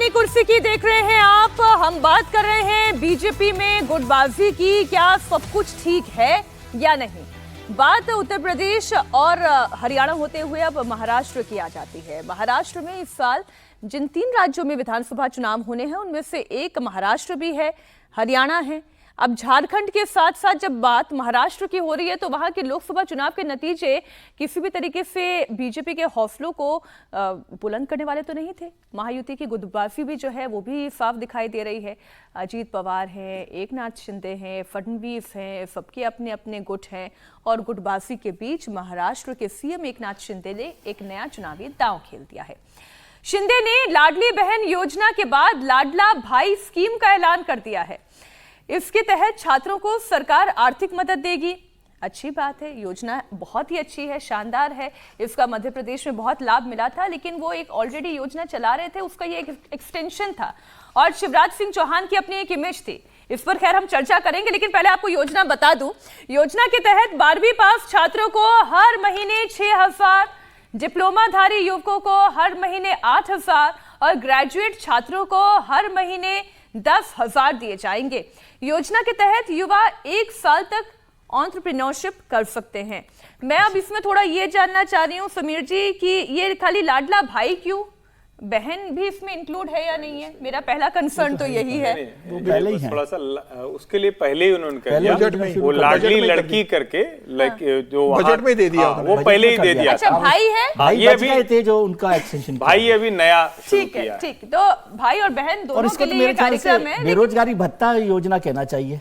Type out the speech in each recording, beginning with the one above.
राजधानी कुर्सी की देख रहे हैं आप। हम बात कर रहे हैं बीजेपी में गुटबाजी की, क्या सब कुछ ठीक है या नहीं। बात उत्तर प्रदेश और हरियाणा होते हुए अब महाराष्ट्र की आ जाती है। महाराष्ट्र में इस साल जिन 3 राज्यों में विधानसभा चुनाव होने हैं उनमें से एक महाराष्ट्र भी है, हरियाणा है। अब झारखंड के साथ साथ जब बात महाराष्ट्र की हो रही है तो वहां के लोकसभा चुनाव के नतीजे किसी भी तरीके से बीजेपी के हौसलों को बुलंद करने वाले तो नहीं थे। महायुति की गुटबाजी भी जो है वो भी साफ दिखाई दे रही है। अजीत पवार हैं, एकनाथ शिंदे हैं, फडणवीस हैं, सबके अपने अपने गुट हैं और गुटबाजी के बीच महाराष्ट्र के सीएम एकनाथ शिंदे ने एक नया चुनावी दांव खेल दिया है। शिंदे ने लाडली बहन योजना के बाद लाडला भाई स्कीम का ऐलान कर दिया है। इसके तहत छात्रों को सरकार आर्थिक मदद देगी। अच्छी बात है, योजना बहुत ही अच्छी है, शानदार है। इसका मध्य प्रदेश में बहुत लाभ मिला था, लेकिन वो एक ऑलरेडी योजना चला रहे थे, उसका ये एक एक्सटेंशन था और शिवराज सिंह चौहान की अपनी एक इमेज थी। इस पर खैर हम चर्चा करेंगे, लेकिन पहले आपको योजना बता दूं। योजना के तहत 12वीं पास छात्रों को हर महीने 6,000, डिप्लोमाधारी युवकों को हर महीने 8,000 और ग्रेजुएट छात्रों को हर महीने 10,000 दिए जाएंगे। योजना के तहत युवा 1 साल तक एंटरप्रेन्योरशिप कर सकते हैं। मैं अब इसमें थोड़ा ये जानना चाह रही हूँ समीर जी कि ये खाली लाडला भाई क्यों, बहन भी इसमें इंक्लूड है या नहीं है? मेरा पहला कंसर्न तो यही है। वो पहले ही थोड़ा सा उसके लिए पहले ही उन्होंने कर दिया, वो लाडली लड़की करके जो बजट में दे दिया, वो पहले ही दे दिया। अच्छा, भाई है, भाई अभी थे जो उनका एक्सटेंशन, भाई अभी नया ठीक है, ठीक। तो भाई और बहन दोनों के लिए ये कार्यक्रम है। बेरोजगारी भत्ता योजना कहना चाहिए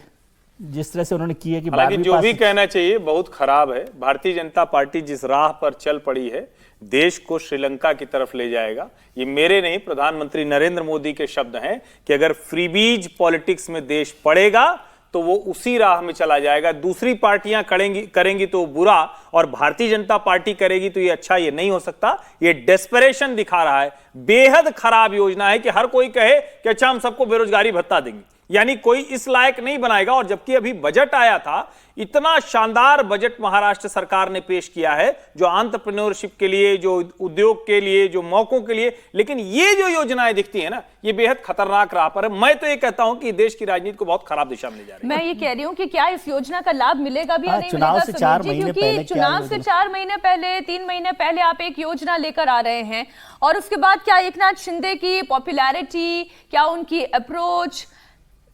जिस तरह से उन्होंने की है कि हालांकि जो भी कहना चाहिए बहुत खराब है। भारतीय जनता पार्टी जिस राह पर चल पड़ी है, देश को श्रीलंका की तरफ ले जाएगा। ये मेरे नहीं, प्रधानमंत्री नरेंद्र मोदी के शब्द हैं कि अगर फ्रीबीज पॉलिटिक्स में देश पड़ेगा तो वो उसी राह में चला जाएगा। दूसरी पार्टियां करेंगी तो बुरा और भारतीय जनता पार्टी करेगी तो ये अच्छा, ये नहीं हो सकता। ये डेस्परेशन दिखा रहा है। बेहद खराब योजना है कि हर कोई कहे कि अच्छा हम सबको बेरोजगारी भत्ता देंगे, यानी कोई इस लायक नहीं बनाएगा। और जबकि अभी बजट आया था, इतना शानदार बजट महाराष्ट्र सरकार ने पेश किया है जो एंटरप्रेन्योरशिप के लिए, जो उद्योग के लिए, जो मौकों के लिए, लेकिन ये जो योजनाएं दिखती है ना, ये बेहद खतरनाक राह पर है। मैं तो ये कहता हूं कि देश की राजनीति को बहुत खराब दिशा में ले जा रही है। मैं ये कह रही हूं कि क्या इस योजना का लाभ मिलेगा भी या नहीं चुनाव मिलेगा, से 4 महीने पहले, चुनाव से 4 महीने पहले, 3 महीने पहले आप एक योजना लेकर आ रहे हैं और उसके बाद क्या एकनाथ शिंदे की पॉपुलैरिटी, क्या उनकी अप्रोच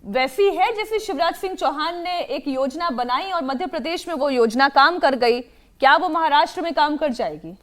वैसी है जैसे शिवराज सिंह चौहान ने एक योजना बनाई और मध्य प्रदेश में वो योजना काम कर गई, क्या वो महाराष्ट्र में काम कर जाएगी?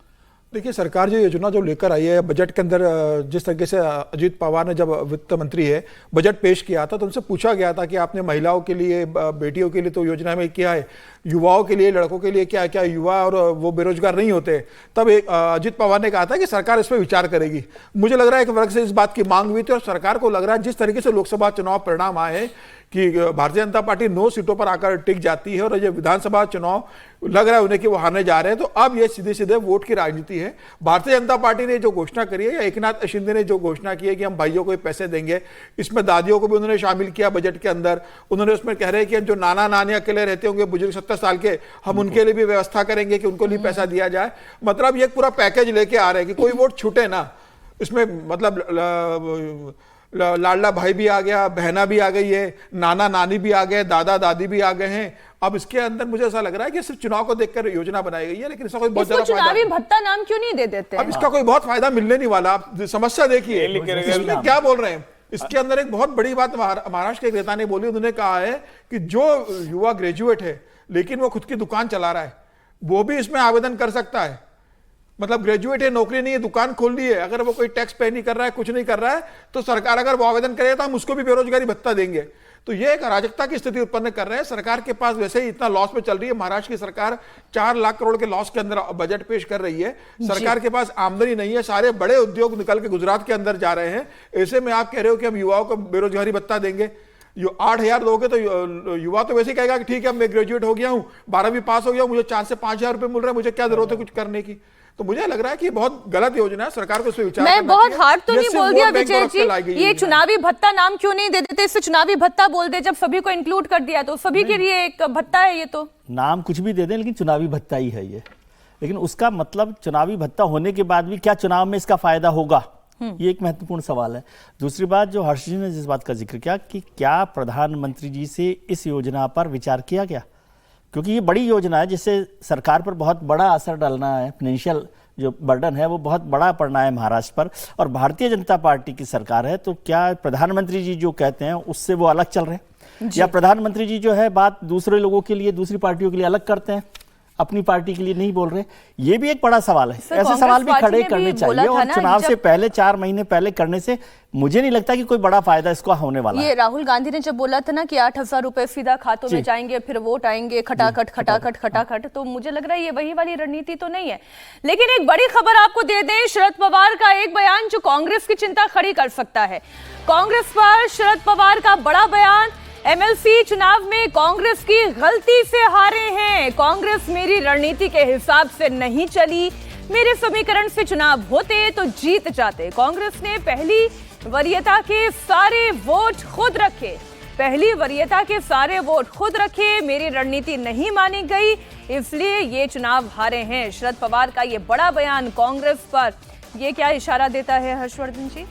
देखिए, सरकार जो योजना जो लेकर आई है, बजट के अंदर जिस तरीके से अजीत पवार ने, जब वित्त मंत्री है, बजट पेश किया था तो उनसे पूछा गया था कि आपने महिलाओं के लिए, बेटियों के लिए तो योजना में किया है, युवाओं के लिए, लड़कों के लिए क्या क्या युवा और वो बेरोजगार नहीं होते। तब अजीत पवार ने कहा था कि सरकार इस पर विचार करेगी। मुझे लग रहा है एक वर्ग से इस बात की मांग हुई थी और सरकार को लग रहा है जिस तरीके से लोकसभा चुनाव परिणाम आए कि भारतीय जनता पार्टी 9 सीटों पर आकर टिक जाती है और ये विधानसभा चुनाव लग रहा है उन्हें कि वो हारने जा रहे हैं, तो अब ये सीधे सीधे वोट की राजनीति है। भारतीय जनता पार्टी ने जो घोषणा करी है या एकनाथ शिंदे ने जो घोषणा की है कि हम भाइयों को पैसे देंगे, इसमें दादियों को भी उन्होंने शामिल किया बजट के अंदर। उन्होंने उसमें कह रहे हैं कि जो नाना नानी अकेले रहते होंगे, बुजुर्ग 70 साल के, हम उनके लिए भी व्यवस्था करेंगे कि उनको लिए पैसा दिया जाए। मतलब ये पूरा पैकेज लेके आ रहे हैं कि कोई वोट छूटे ना इसमें। मतलब लाडला भाई भी आ गया, बहना भी आ गई है, नाना नानी भी आ गए, दादा दादी भी आ गए हैं। अब इसके अंदर मुझे ऐसा लग रहा है कि सिर्फ चुनाव को देखकर योजना बनाई गई है, लेकिन इसका कोई बहुत ज्यादा चुनावी भत्ता नाम क्यों नहीं दे देते? अब इसका कोई बहुत फायदा मिलने नहीं वाला। आप समस्या देखिए इसमें क्या बोल रहे हैं। इसके अंदर एक बहुत बड़ी बात महाराष्ट्र के एक नेता ने बोली। उन्होंने कहा है कि जो युवा ग्रेजुएट है लेकिन वो खुद की दुकान चला रहा है, वो भी इसमें आवेदन कर सकता है। मतलब ग्रेजुएट है, नौकरी नहीं है, दुकान खोल ली है, अगर वो कोई टैक्स पे नहीं कर रहा है, कुछ नहीं कर रहा है, तो सरकार अगर वो आवेदन करे तो हम उसको भी बेरोजगारी भत्ता देंगे। तो ये एक अराजकता की स्थिति उत्पन्न कर रहे हैं। सरकार के पास वैसे ही इतना लॉस में चल रही है। महाराष्ट्र की सरकार 4 लाख करोड़ के लॉस के अंदर बजट पेश कर रही है। सरकार के पास आमदनी नहीं है, सारे बड़े उद्योग निकल के गुजरात के अंदर जा रहे हैं। ऐसे में आप कह रहे हो कि हम युवाओं को बेरोजगारी भत्ता देंगे, 8,000 दोगे तो युवा तो वैसे ही कहेगा कि ठीक है मैं ग्रेजुएट हो गया हूं, 12वीं पास हो गया, मुझे 4 से 5,000 रुपए मिल रहा है, मुझे क्या जरूरत है कुछ करने की। तो मुझे लग रहा है कि ये बहुत गलत योजना है, सरकार को इस पर विचार करना चाहिए। मैं बहुत हार्ड तो नहीं बोल दिया विजय जी, ये चुनावी भत्ता नाम क्यों नहीं दे देते? इससे चुनावी भत्ता बोल दे, जब सभी को इंक्लूड कर दिया तो सभी के लिए एक भत्ता है। ये तो नाम कुछ भी दे दें लेकिन चुनावी भत्ता ही है ये। लेकिन उसका मतलब चुनावी भत्ता होने के बाद भी क्या चुनाव में इसका फायदा होगा? ये एक महत्वपूर्ण सवाल है। दूसरी बात, जो हर्ष जी ने जिस बात का जिक्र किया कि क्या प्रधानमंत्री जी से इस योजना पर विचार किया गया, क्योंकि ये बड़ी योजना है जिससे सरकार पर बहुत बड़ा असर डालना है, फाइनेंशियल जो बर्डन है वो बहुत बड़ा पड़ना है महाराष्ट्र पर, और भारतीय जनता पार्टी की सरकार है, तो क्या प्रधानमंत्री जी जो कहते हैं उससे वो अलग चल रहे हैं, या प्रधानमंत्री जी जो है बात दूसरे लोगों के लिए, दूसरी पार्टियों के लिए अलग करते हैं, अपनी पार्टी के लिए नहीं बोल रहे? ये भी एक बड़ा सवाल है। ऐसे सवाल भी खड़े करने चाहिए, और चुनाव से पहले 4 महीने पहले करने से मुझे नहीं लगता कि कोई बड़ा फायदा इसको होने वाला है। ये राहुल गांधी ने जब बोला था ना कि 8,000 रुपए सीधा खातों में जाएंगे, फिर वोट आएंगे खटाखट खटाखट खटाखट, तो मुझे लग रहा है ये वही वाली रणनीति तो नहीं है। लेकिन एक बड़ी खबर आपको दे दें, शरद पवार का एक बयान जो कांग्रेस की चिंता खड़ी कर सकता है। कांग्रेस पर शरद पवार का बड़ा बयान, एमएलसी चुनाव में कांग्रेस की गलती से हारे हैं, कांग्रेस मेरी रणनीति के हिसाब से नहीं चली, मेरे समीकरण से चुनाव होते तो जीत जाते। कांग्रेस ने पहली वरीयता के सारे वोट खुद रखे, पहली वरीयता के सारे वोट खुद रखे, मेरी रणनीति नहीं मानी गई, इसलिए ये चुनाव हारे हैं। शरद पवार का ये बड़ा बयान कांग्रेस पर, ये क्या इशारा देता है हर्षवर्धन जी?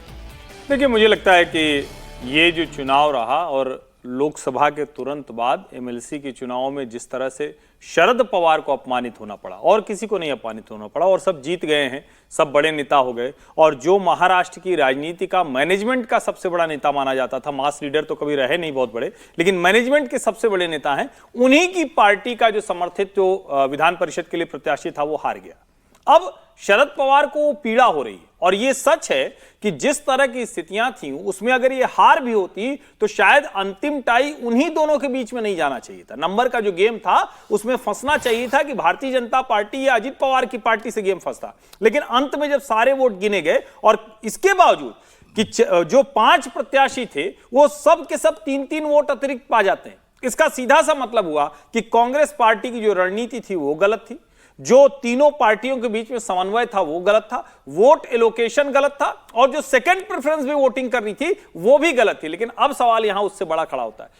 देखिए, मुझे लगता है कि ये जो चुनाव रहा और लोकसभा के तुरंत बाद एमएलसी के चुनाव में जिस तरह से शरद पवार को अपमानित होना पड़ा, और किसी को नहीं अपमानित होना पड़ा, और सब जीत गए हैं, सब बड़े नेता हो गए, और जो महाराष्ट्र की राजनीति का मैनेजमेंट का सबसे बड़ा नेता माना जाता था, मास लीडर तो कभी रहे नहीं बहुत बड़े, लेकिन मैनेजमेंट के सबसे बड़े नेता हैं, उन्हीं की पार्टी का जो समर्थित जो विधान परिषद के लिए प्रत्याशी था वो हार गया। अब शरद पवार को पीड़ा हो रही है, और ये सच है कि जिस तरह की स्थितियां थी उसमें अगर ये हार भी होती तो शायद अंतिम टाई उन्हीं दोनों के बीच में नहीं जाना चाहिए था। नंबर का जो गेम था उसमें फंसना चाहिए था कि भारतीय जनता पार्टी या अजित पवार की पार्टी से गेम फंसता, लेकिन अंत में जब सारे वोट गिने गए और इसके बावजूद कि जो 5 प्रत्याशी थे वो सब के सब 3-3 वोट अतिरिक्त पा जाते हैं, इसका सीधा सा मतलब हुआ कि कांग्रेस पार्टी की जो रणनीति थी वो गलत थी, जो तीनों पार्टियों के बीच में समन्वय था वो गलत था, वोट एलोकेशन गलत था, और जो सेकंड प्रेफरेंस में वोटिंग करनी थी वो भी गलत थी। लेकिन अब सवाल यहां उससे बड़ा खड़ा होता है,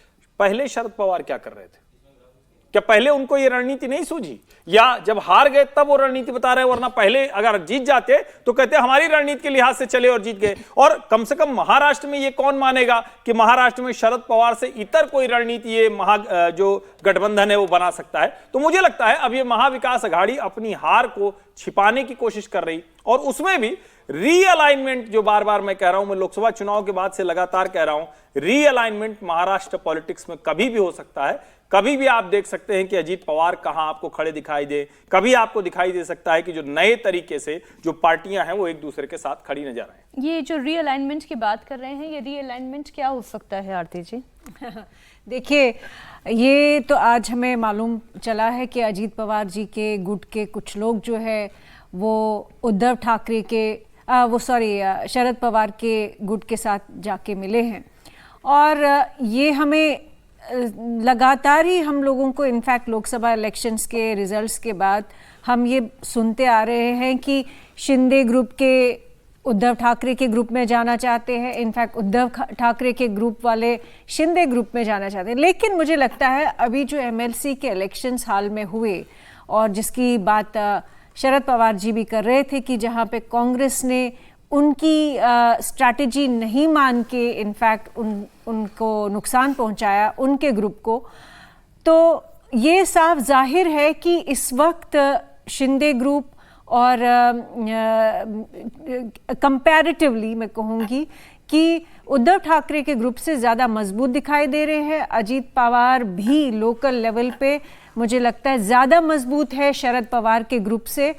पहले शरद पवार क्या कर रहे थे? क्या पहले उनको ये रणनीति नहीं सूझी, या जब हार गए तब वो रणनीति बता रहे? वरना पहले अगर जीत जाते तो कहते हमारी रणनीति के लिहाज से चले और जीत गए। और कम से कम महाराष्ट्र में ये कौन मानेगा कि महाराष्ट्र में शरद पवार से इतर कोई रणनीति ये जो गठबंधन है वो बना सकता है? तो मुझे लगता है अब ये महाविकास अघाड़ी अपनी हार को छिपाने की कोशिश कर रही, और उसमें भी रीअलाइनमेंट, जो बार बार मैं कह रहा हूं, मैं लोकसभा चुनाव के बाद से लगातार कह रहा हूं, रीअलाइनमेंट महाराष्ट्र पॉलिटिक्स में कभी भी हो सकता है। कभी भी आप देख सकते हैं कि अजीत पवार कहां आपको खड़े दिखाई दे, कभी आपको दिखाई दे सकता है कि जो नए तरीके से जो पार्टियां हैं वो एक दूसरे के साथ खड़ी नजर आए। ये जो रीअलाइनमेंट की बात कर रहे हैं, ये रीअलाइनमेंट क्या हो सकता है आरती जी? देखिए, ये तो आज हमें मालूम चला है कि अजीत पवार जी के गुट के कुछ लोग जो है वो उद्धव ठाकरे के शरद पवार के गुट के साथ जाके मिले हैं, और ये हमें लगातार ही हम लोगों को, इनफैक्ट लोकसभा इलेक्शंस के रिजल्ट्स के बाद हम ये सुनते आ रहे हैं कि शिंदे ग्रुप के उद्धव ठाकरे के ग्रुप में जाना चाहते हैं, इनफैक्ट उद्धव ठाकरे के ग्रुप वाले शिंदे ग्रुप में जाना चाहते हैं। लेकिन मुझे लगता है अभी जो एमएलसी के इलेक्शंस हाल में हुए, और जिसकी बात शरद पवार जी भी कर रहे थे कि जहाँ पे कांग्रेस ने उनकी स्ट्रैटेजी नहीं मान के इनफैक्ट उनको नुकसान पहुंचाया, उनके ग्रुप को, तो ये साफ जाहिर है कि इस वक्त शिंदे ग्रुप और कंपैरेटिवली मैं कहूँगी कि उद्धव ठाकरे के ग्रुप से ज़्यादा मजबूत दिखाई दे रहे हैं। अजीत पवार भी लोकल लेवल पे मुझे लगता है ज़्यादा मजबूत है शरद पवार के ग्रुप से,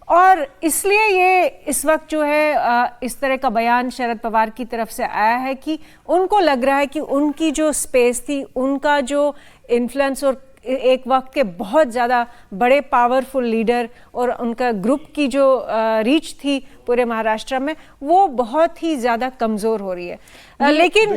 और इसलिए ये इस वक्त जो है इस तरह का बयान शरद पवार की तरफ से आया है कि उनको लग रहा है कि उनकी जो स्पेस थी, उनका जो इन्फ्लुएंस, और एक वक्त के बहुत ज़्यादा बड़े पावरफुल लीडर और उनका ग्रुप की जो रीच थी पूरे महाराष्ट्र में, वो बहुत ही ज़्यादा कमज़ोर हो रही है। लेकिन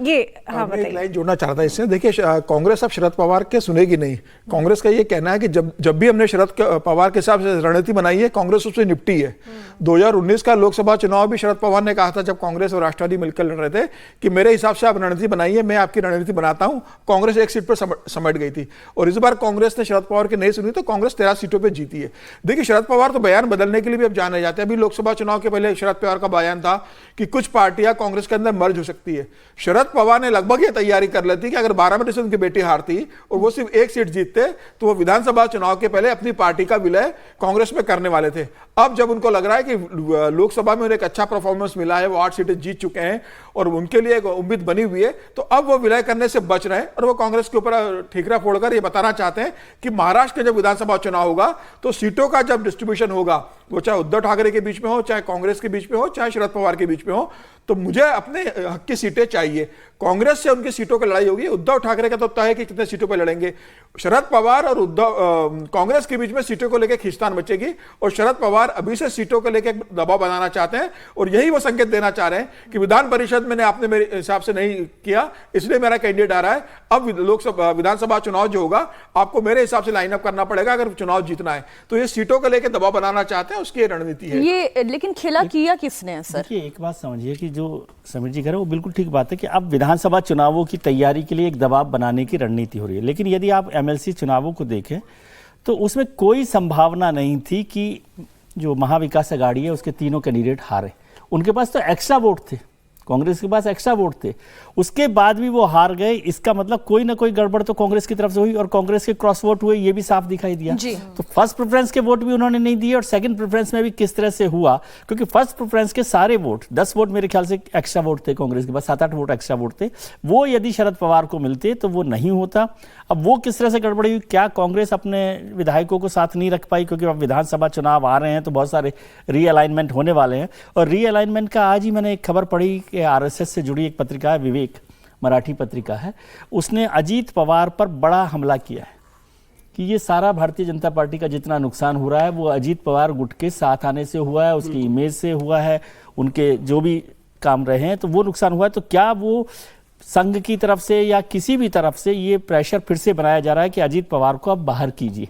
ये हाँ मैं एक लाइन जोड़ना चाहता था इससे। देखिए, कांग्रेस अब शरद पवार के सुनेगी नहीं। कांग्रेस का ये कहना है कि जब भी हमने शरद पवार के हिसाब से रणनीति बनाई है, कांग्रेस उससे निपटी है। 2019 का लोकसभा चुनाव भी शरद पवार ने कहा था, जब कांग्रेस और राष्ट्रवादी मिलकर लड़ रहे थे, कि मेरे हिसाब से आप रणनीति बनाइए, मैं आपकी रणनीति बनाता हूं। कांग्रेस एक सीट पर समेट गई गई थी। और इस बार कांग्रेस ने शरद पवार की नहीं सुनी तो कांग्रेस 13 सीटों पे जीती है। देखिए, शरद पवार तो बयान बदलने के लिए भी अब जाने जाते हैं। अभी लोकसभा चुनाव के पहले शरद पवार का बयान था कि कुछ पार्टियां कांग्रेस के अंदर मर्ज हो सकती है। शरद पवार ने लगभग ये तैयारी कर ली थी कि अगर बारामती से उनकी बेटी हारती और वो सिर्फ एक सीट जीतते तो वो विधानसभा चुनाव के पहले अपनी पार्टी का विलय कांग्रेस में करने वाले थे। अब जब उनको लग रहा है कि लोकसभा में उन्हें एक अच्छा परफॉर्मेंस मिला है, वो 8 सीटें जीत चुके हैं और उनके लिए एक उम्मीद बनी हुई है, तो अब वो विलय करने से बच रहे हैं और वो कांग्रेस के ऊपर ठीकरा फोड़कर ये बताना चाहते हैं कि महाराष्ट्र के जब विधानसभा चुनाव होगा तो सीटों का जब डिस्ट्रीब्यूशन होगा, वो चाहे उद्धव ठाकरे के बीच में हो, चाहे कांग्रेस के बीच में हो, चाहे शरद पवार के बीच में हो, तो मुझे अपने हक की सीटें चाहिए। कांग्रेस से उनकी सीटों की लड़ाई होगी। उद्धव ठाकरे का तो तय है कि कितने सीटों पर लड़ेंगे। शरद पवार और कांग्रेस के बीच में सीटों को लेकर खींचतान मचेगी और शरद पवार अभी से सीटों को लेकर दबाव बनाना चाहते हैं और यही वो संकेत देना चाह रहे हैं कि विधान परिषद मैंने आपने मेरे हिसाब से नहीं किया, इसलिए मेरा कैंडिडेट आ रहा है। अब लोकसभा विधानसभा चुनाव जो होगा आपको मेरे हिसाब से लाइन अप करना पड़ेगा अगर चुनाव जीतना है। तो ये सीटों को लेकर दबाव बनाना चाहते हैं, उसकी रणनीति है ये। लेकिन खेला किया किसने है सर? देखिए, एक बात समझिए कि जो समीर जी कह रहे हैं वो बिल्कुल ठीक बात है कि अब विधानसभा चुनावों की तैयारी के लिए एक दबाव बनाने की रणनीति हो रही है। लेकिन यदि आप एमएलसी चुनावों को देखें तो उसमें कोई संभावना नहीं थी कि जो महाविकास अघाड़ी है उसके तीनों कैंडिडेट हारे। उनके पास तो एक्स्ट्रा वोट थे, कांग्रेस के पास एक्स्ट्रा वोट थे, उसके बाद भी वो हार गए। इसका मतलब कोई ना कोई गड़बड़ तो कांग्रेस की तरफ से हुई और कांग्रेस के क्रॉस वोट हुए, ये भी साफ दिखाई दिया। तो फर्स्ट प्रेफरेंस के वोट भी उन्होंने नहीं दिए और सेकंड प्रेफरेंस में भी किस तरह से हुआ, क्योंकि फर्स्ट प्रेफरेंस के सारे वोट 10 वोट मेरे ख्याल से एक्स्ट्रा वोट थे कांग्रेस के पास, 7-8 वोट एक्स्ट्रा वोट थे, वो यदि शरद पवार को मिलते तो वो नहीं होता। अब वो किस तरह से गड़बड़ी हुई, क्या कांग्रेस अपने विधायकों को साथ नहीं रख पाई, क्योंकि अब विधानसभा चुनाव आ रहे हैं तो बहुत सारे रीअलाइनमेंट होने वाले हैं। और रीअलाइनमेंट का आज ही मैंने एक खबर पढ़ी कि आरएसएस से जुड़ी एक पत्रिका है, विवेक मराठी पत्रिका है, उसने अजीत पवार पर बड़ा हमला किया है कि ये सारा भारतीय जनता पार्टी का जितना नुकसान हो रहा है वो अजीत पवार गुट के साथ आने से हुआ है, उसकी इमेज से हुआ है, उनके जो भी काम रहे हैं तो वो नुकसान हुआ है। तो क्या वो संघ की तरफ से या किसी भी तरफ से ये प्रेशर फिर से बनाया जा रहा है कि अजीत पवार को अब बाहर कीजिए?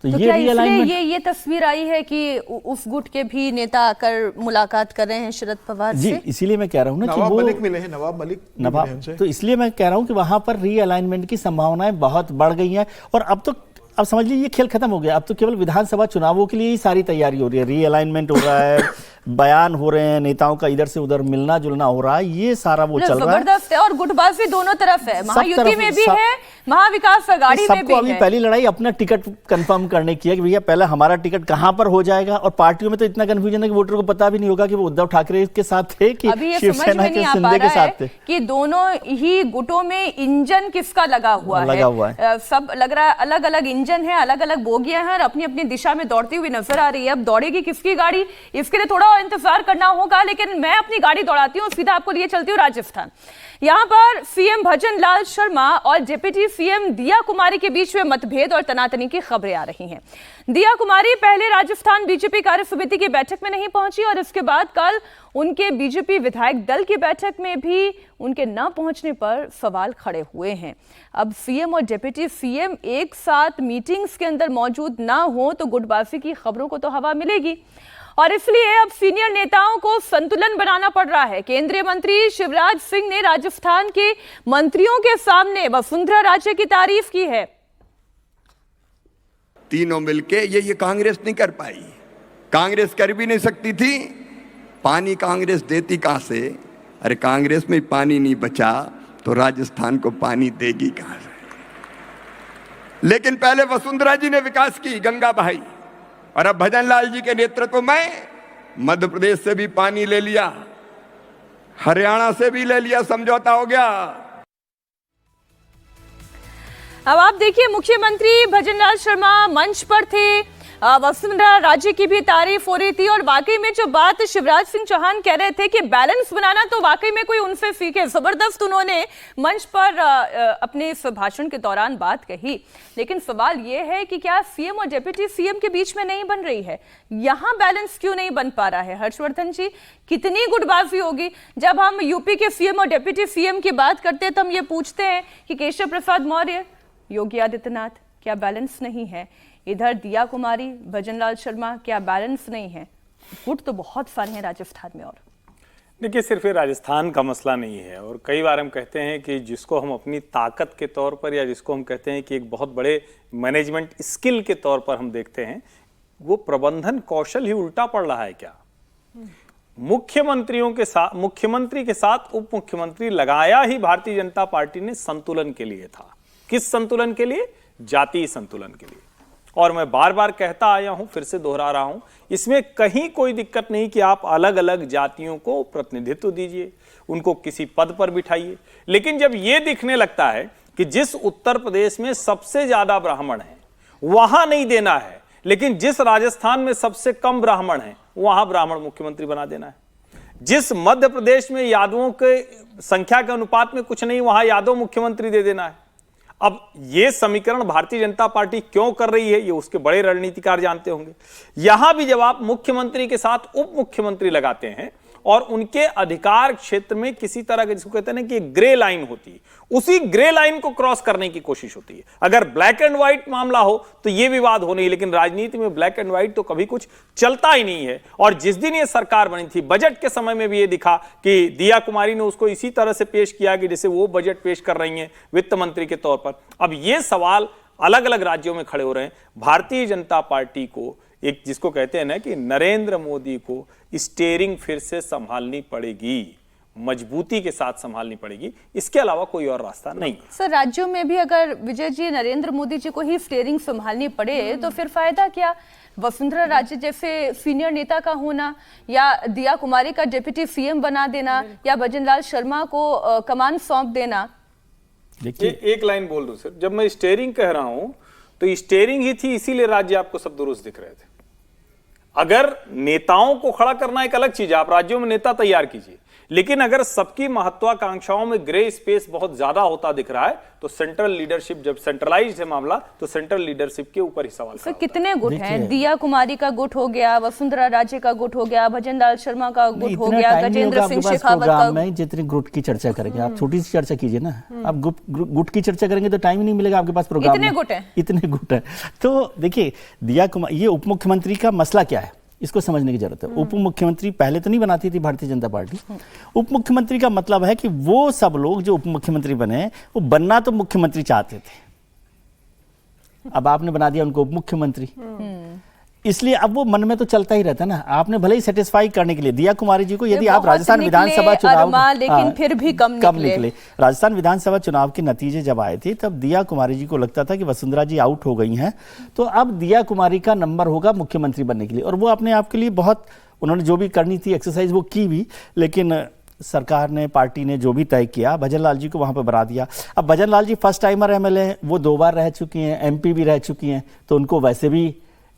तो क्या इसलिए ये तस्वीर आई है कि उस गुट के भी नेता आकर मुलाकात कर रहे हैं शरद पवार जी से? इसीलिए मैं कह रहा हूं ना कि वो नवाब मलिक मिले हैं, नवाब मलिक मिले हैं उनसे। तो इसलिए मैं कह रहा हूं कि वहां पर रीअलाइनमेंट की संभावनाएं बहुत बढ़ गई हैं और अब समझ लीजिए ये खेल खत्म हो गया। अब तो केवल विधानसभा चुनावों के लिए ही सारी तैयारी हो रही है, रीअलाइनमेंट हो रहा है, बयान हो रहे हैं, नेताओं का इधर से उधर मिलना जुलना हो रहा है, ये सारा वो चल रहा है। जबरदस्त है और गुटबाजी दोनों तरफ है, महायुति में भी है, महाविकास अघाड़ी में भी अभी है। पहली लड़ाई अपना टिकट कंफर्म करने की है कि भैया पहले हमारा टिकट कहां पर हो जाएगा। और पार्टियों में तो इतना कंफ्यूजन है कि वोटर को पता भी नहीं होगा कि वो उद्धव ठाकरे के साथ थे कि शिवसेना के शिंदे के साथ थे, कि दोनों ही गुटों में इंजन किसका लगा हुआ है। सब लग रहा है अलग अलग इंजन है, अलग अलग बोगियां हैं और अपनी अपनी दिशा में दौड़ती हुई नजर आ रही है। अब दौड़ेगी किसकी गाड़ी, इसके लिए थोड़ा इंतजार करना होगा, लेकिन मैं अपनी गाड़ी दौड़ाती हूँ, सीधा आपको लिए चलती हूँ राजस्थान। यहां पर सीएम भजन लाल शर्मा और डिप्टी सीएम दिया कुमारी के बीच में मतभेद और तनातनी की खबरें आ रही हैं। दिया कुमारी पहले राजस्थान बीजेपी कार्य समिति की बैठक में नहीं पहुंची और इसके बाद कल उनके बीजेपी विधायक दल की बैठक में भी उनके न पहुंचने पर सवाल खड़े हुए हैं। अब सीएम और डिप्टी सीएम एक साथ मीटिंग्स के अंदर मौजूद ना हो तो गुटबाजी की खबरों को तो हवा मिलेगी और इसलिए अब सीनियर नेताओं को संतुलन बनाना पड़ रहा है। केंद्रीय मंत्री शिवराज सिंह ने राजस्थान के मंत्रियों के सामने वसुंधरा राजे की तारीफ की है। तीनों मिलके ये कांग्रेस नहीं कर पाई, कांग्रेस कर भी नहीं सकती थी। पानी कांग्रेस देती कहां से? अरे कांग्रेस में पानी नहीं बचा तो राजस्थान को पानी देगी कहां से? लेकिन पहले वसुंधरा जी ने विकास की, गंगा बहाई, और अब भजन लाल जी के नेतृत्व में मध्य प्रदेश से भी पानी ले लिया, हरियाणा से भी ले लिया, समझौता हो गया। अब आप देखिए मुख्यमंत्री भजन लाल शर्मा मंच पर थे, वसुंधरा राजे की भी तारीफ हो रही थी और वाकई में जो बात शिवराज सिंह चौहान कह रहे थे कि बैलेंस बनाना, तो वाकई में कोई उनसे सीखे। जबरदस्त उन्होंने मंच पर अपने इस भाषण के दौरान बात कही। लेकिन सवाल यह है कि क्या सीएम और डिप्टी सीएम के बीच में नहीं बन रही है, यहां बैलेंस क्यों नहीं बन पा रहा है? हर्षवर्धन जी, कितनी गुटबाजी होगी? जब हम यूपी के सीएम और डिप्टी सीएम की बात करते हैं तो हम ये पूछते हैं कि केशव प्रसाद मौर्य, योगी आदित्यनाथ, क्या बैलेंस नहीं है? इधर दिया कुमारी, भजन लाल शर्मा, क्या बैलेंस नहीं है? गुट तो बहुत सारे हैं राजस्थान में। और देखिए, सिर्फ ये राजस्थान का मसला नहीं है, और कई बार हम कहते हैं कि जिसको हम अपनी ताकत के तौर पर या जिसको हम कहते हैं कि एक बहुत बड़े मैनेजमेंट स्किल के तौर पर हम देखते हैं, वो प्रबंधन कौशल ही उल्टा पड़ रहा है क्या? मुख्यमंत्री के साथ उप मुख्यमंत्री लगाया ही भारतीय जनता पार्टी ने संतुलन के लिए था। किस संतुलन के लिए? जातीय संतुलन के लिए। और मैं बार बार कहता आया हूं, फिर से दोहरा रहा हूं, इसमें कहीं कोई दिक्कत नहीं कि आप अलग अलग जातियों को प्रतिनिधित्व दीजिए, उनको किसी पद पर बिठाइए, लेकिन जब यह दिखने लगता है कि जिस उत्तर प्रदेश में सबसे ज्यादा ब्राह्मण हैं वहां नहीं देना है, लेकिन जिस राजस्थान में सबसे कम ब्राह्मण हैं वहां ब्राह्मण मुख्यमंत्री बना देना है, जिस मध्य प्रदेश में यादवों के संख्या के अनुपात में कुछ नहीं वहां यादव मुख्यमंत्री दे देना है। अब यह समीकरण भारतीय जनता पार्टी क्यों कर रही है, ये उसके बड़े रणनीतिकार जानते होंगे। यहां भी जब आप मुख्यमंत्री के साथ उप मुख्यमंत्री लगाते हैं और उनके अधिकार क्षेत्र में किसी तरह के, जिसको कहते हैं ना कि ग्रे लाइन होती है, उसी ग्रे लाइन को क्रॉस करने की कोशिश होती है। अगर ब्लैक एंड व्हाइट मामला हो तो यह विवाद हो नहीं, लेकिन राजनीति में ब्लैक एंड व्हाइट तो कभी कुछ चलता ही नहीं है। और जिस दिन यह सरकार बनी थी, बजट के समय में भी यह दिखा कि दिया कुमारी ने उसको इसी तरह से पेश किया कि जैसे वो बजट पेश कर रही हैं वित्त मंत्री के तौर पर। अब ये सवाल अलग अलग राज्यों में खड़े हो रहे हैं। भारतीय जनता पार्टी को एक, जिसको कहते हैं ना कि नरेंद्र मोदी को स्टीयरिंग फिर से संभालनी पड़ेगी, मजबूती के साथ संभालनी पड़ेगी, इसके अलावा कोई और रास्ता नहीं है। सर, राज्यों में भी अगर विजय जी नरेंद्र मोदी जी को ही स्टीयरिंग संभालनी पड़े तो फिर फायदा क्या? वसुंधरा राजे जैसे सीनियर नेता का होना, या दिया कुमारी का डिप्टी सीएम बना देना, या भजनलाल शर्मा को कमान सौंप देना। देखिए, एक लाइन बोल दूं सर, जब मैं स्टीयरिंग कह रहा हूं तो स्टीयरिंग ही थी, इसीलिए राज्य आपको सब दुरुस्त दिख रहे थे। अगर नेताओं को खड़ा करना एक अलग चीज है, आप राज्यों में नेता तैयार कीजिए, लेकिन अगर सबकी महत्वाकांक्षाओं में ग्रे स्पेस बहुत ज्यादा होता दिख रहा है तो सेंट्रल लीडरशिप, जब सेंट्रलाइज्ड है मामला, तो सेंट्रल लीडरशिप के ऊपर ही सवाल सर, कितने गुट हैं? दिया कुमारी का गुट हो गया, वसुंधरा राजे का गुट हो गया, भजनलाल शर्मा का गुट हो गया, गजेंद्र सिंह शेखावत का। जितने गुट की चर्चा करेंगे आप छोटी सी चर्चा कीजिए ना, आप गुट की चर्चा करेंगे तो टाइम ही नहीं मिलेगा आपके पास प्रोग्राम में। इतने गुट है। तो देखिए, दिया कुमारी, ये उप मुख्यमंत्री का मसला क्या है इसको समझने की जरूरत है। उप मुख्यमंत्री पहले तो नहीं बनाती थी भारतीय जनता पार्टी। उप मुख्यमंत्री का मतलब है कि वो सब लोग जो उप मुख्यमंत्री बने वो बनना तो मुख्यमंत्री चाहते थे, अब आपने बना दिया उनको उप मुख्यमंत्री, इसलिए अब वो मन में तो चलता ही रहता है ना। आपने भले ही सेटिस्फाई करने के लिए दिया कुमारी जी को, यदि आप राजस्थान विधानसभा चुनाव, लेकिन फिर भी कम निकले। राजस्थान विधानसभा चुनाव के नतीजे जब आए थे तब दिया कुमारी जी को लगता था कि वसुंधरा जी आउट हो गई हैं, तो अब दिया कुमारी का नंबर होगा मुख्यमंत्री बनने के लिए। और वो अपने आप के लिए बहुत, उन्होंने जो भी करनी थी एक्सरसाइज वो की भी, लेकिन सरकार ने, पार्टी ने जो भी तय किया, भजनलाल जी को वहां पर बना दिया। अब भजनलाल जी फर्स्ट टाइमर एमएलए हैं, वो 2 बार रह चुकी हैं, एमपी भी रह चुकी हैं, तो उनको वैसे भी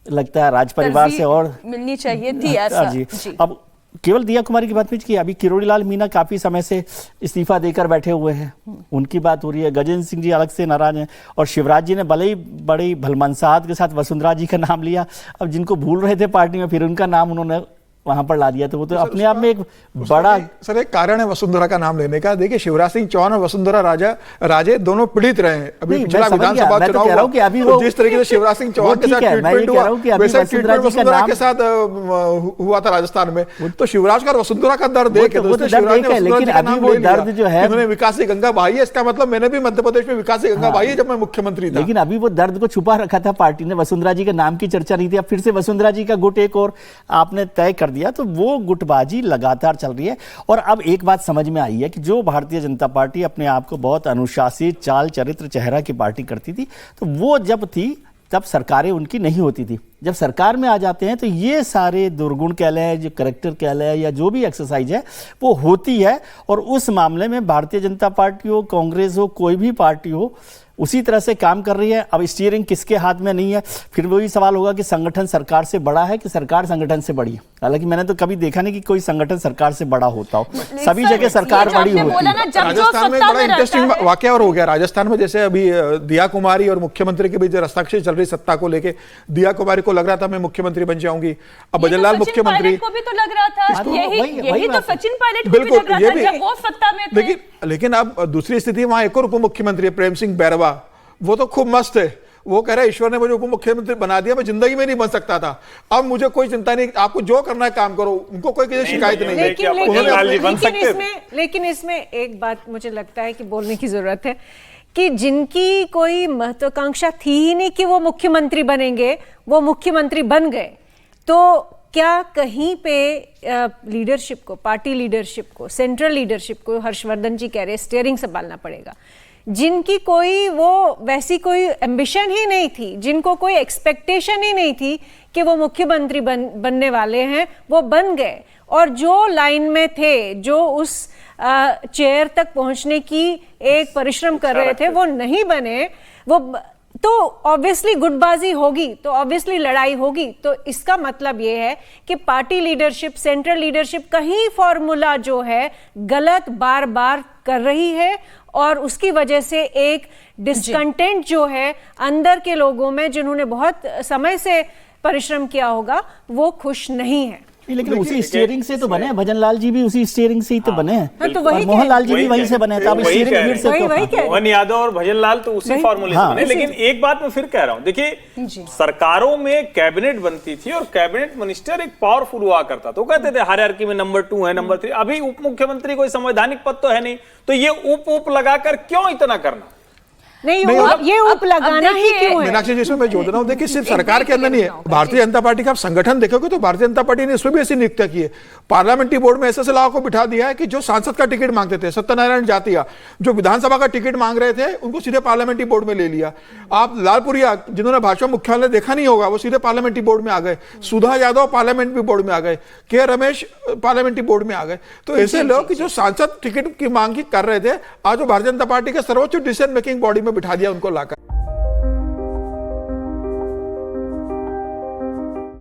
लगता है राज परिवार से और मिलनी चाहिए थी ऐसा। जी। अब केवल दिया कुमारी की बात नहीं की, अभी किरोड़ी लाल मीणा काफी समय से इस्तीफा देकर बैठे हुए हैं, उनकी बात हो रही है। गजेंद्र सिंह जी अलग से नाराज हैं, और शिवराज जी ने भले ही बड़ी भलमनसाहत के साथ वसुंधरा जी का नाम लिया, अब जिनको भूल रहे थे पार्टी में फिर उनका नाम उन्होंने वहां पर ला दिया, तो वो तो अपने आप में एक बड़ा सर एक कारण है वसुंधरा का नाम लेने का। देखिए, शिवराज सिंह चौहान और वसुंधरा राजे दोनों पीड़ित रहे हैं। अभी पिछला विधानसभा चुनाव जिस तरीके से शिवराज सिंह चौहान के साथ ट्रीटमेंट हुआ, वैसे ट्रीटमेंट वसुंधरा के साथ हुआ था राजस्थान में। तो शिवराज का और वसुंधरा का दर्द देख, लेकिन अभी वो दर्द जो है, उन्होंने विकासी गंगा बहाई है, इसका मतलब मैंने भी मध्य प्रदेश में विकासी गंगा बहाई है जब मैं मुख्यमंत्री था। लेकिन अभी वो दर्द को छुपा रखा था पार्टी ने, वसुंधरा जी के नाम की चर्चा नहीं थी। अब फिर से वसुंधरा जी का गुट एक और आपने तय कर दिया, तो वो गुटबाजी लगातार चल रही है। और अब एक बात समझ में आई है कि जो भारतीय जनता पार्टी अपने आप को बहुत अनुशासित, चाल चरित्र, चेहरा की पार्टी करती थी, तो वो जब थी तब सरकारें उनकी नहीं होती थी। जब सरकार में आ जाते हैं तो ये सारे दुर्गुण कह लें, जो करैक्टर कह लें, या जो भी एक्सरसाइज है वो होती है। और उस मामले में भारतीय जनता पार्टी हो, कांग्रेस हो, कोई भी पार्टी हो, उसी तरह से काम कर रही है। अब स्टीयरिंग किसके हाथ में नहीं है, फिर वही सवाल होगा कि संगठन सरकार से बड़ा है कि सरकार संगठन से बड़ी है। हालांकि मैंने तो कभी देखा नहीं कि कोई संगठन सरकार से बड़ा होता हो, सभी जगह सरकार बड़ी होती है। राजस्थान में बड़ा इंटरेस्टिंग वाकया और हो गया। राजस्थान में जैसे अभी दिया कुमारी और मुख्यमंत्री के बीच रस्साकशी चल रही सत्ता को लेके, दिया कुमारी को लग रहा था मैं मुख्यमंत्री बन जाऊंगी, अब भजनलाल मुख्यमंत्री को भी तो लग रहा था, यही तो सचिन पायलट को भी बिल्कुल, लग रहा था जब वो सत्ता में थे। लेकिन अब दूसरी स्थिति, वहां एक और उप मुख्यमंत्री प्रेम सिंह बैरवा, वो तो खूब मस्त है, वो कह रहे ईश्वर ने मुझे उप मुख्यमंत्री बना दिया, मैं जिंदगी में नहीं बन सकता था, अब मुझे कोई चिंता नहीं, आपको जो करना है काम करो, उनको कोई किसी शिकायत नहीं है। लेकिन इसमें एक बात मुझे लगता है कि बोलने की जरूरत है कि जिनकी कोई महत्वाकांक्षा थी ही नहीं कि वो मुख्यमंत्री बनेंगे, वो मुख्यमंत्री बन गए, तो क्या कहीं पे लीडरशिप को, पार्टी लीडरशिप को, सेंट्रल लीडरशिप को, हर्षवर्धन जी कह रहे स्टीयरिंग संभालना पड़ेगा, जिनकी कोई वो वैसी कोई एम्बिशन ही नहीं थी, जिनको कोई एक्सपेक्टेशन ही नहीं थी कि वो मुख्यमंत्री बनने वाले हैं, वो बन गए, और जो लाइन में थे, जो उस चेयर तक पहुंचने की एक परिश्रम कर रहे थे, वो नहीं बने, वो तो ऑब्वियसली गुटबाजी होगी, तो ऑब्वियसली लड़ाई होगी। तो इसका मतलब ये है कि पार्टी लीडरशिप, सेंट्रल लीडरशिप कहीं फॉर्मूला जो है गलत बार बार कर रही है, और उसकी वजह से एक डिस्कंटेंट जो है अंदर के लोगों में, जिन्होंने बहुत समय से परिश्रम किया होगा, वो खुश नहीं है। लेकिन उसी स्टीयरिंग से तो बने हैं, भजन लाल जी भी उसी स्टीयरिंग से ही तो बने हैं, तो वही मोहन लाल जी भी वहीं से बने हैं, तो स्टीयरिंग से मोहन यादव और भजन लाल तो उसी फॉर्मूले से बने। लेकिन एक बात मैं फिर कह रहा हूं, देखिए सरकारों में कैबिनेट बनती थी और कैबिनेट मिनिस्टर एक पावरफुल हुआ करता, तो कहते थे हायरार्की में नंबर 2 है, नंबर 3। अभी उप मुख्यमंत्री कोई संवैधानिक पद तो है नहीं, तो ये उप लगाकर क्यों इतना करना? नहीं, ये उप लगाना ही क्यों है? मीनाक्षी जी, इसमें मैं जोड़ रहा हूं, देखिए सिर्फ सरकार के अंदर नहीं है, भारतीय जनता पार्टी का आप संगठन देखोगे तो भारतीय जनता पार्टी ने इसमें भी ऐसी नियुक्तियां की है। पार्लियामेंट्री बोर्ड में ऐसे सलाह को बिठा दिया है कि जो सांसद का टिकट मांगते थे, सत्यनारायण जातिया जो विधानसभा का टिकट मांग रहे थे, उनको सीधे पार्लियामेंट्री बोर्ड में ले लिया। आप लालपुरिया, जिन्होंने भाजपा मुख्यालय देखा नहीं होगा, वो सीधे पार्लियामेंट्री बोर्ड में आ गए। सुधा यादव पार्लियामेंट्री बोर्ड में आ गए, के रमेश पार्लियामेंट्री बोर्ड में आ गए। तो ऐसे लोग कि जो सांसद टिकट की मांग कर रहे थे, आज वो भारतीय जनता पार्टी के सर्वोच्च डिसीजन मेकिंग बॉडी में बिठा दिया उनको लाकर।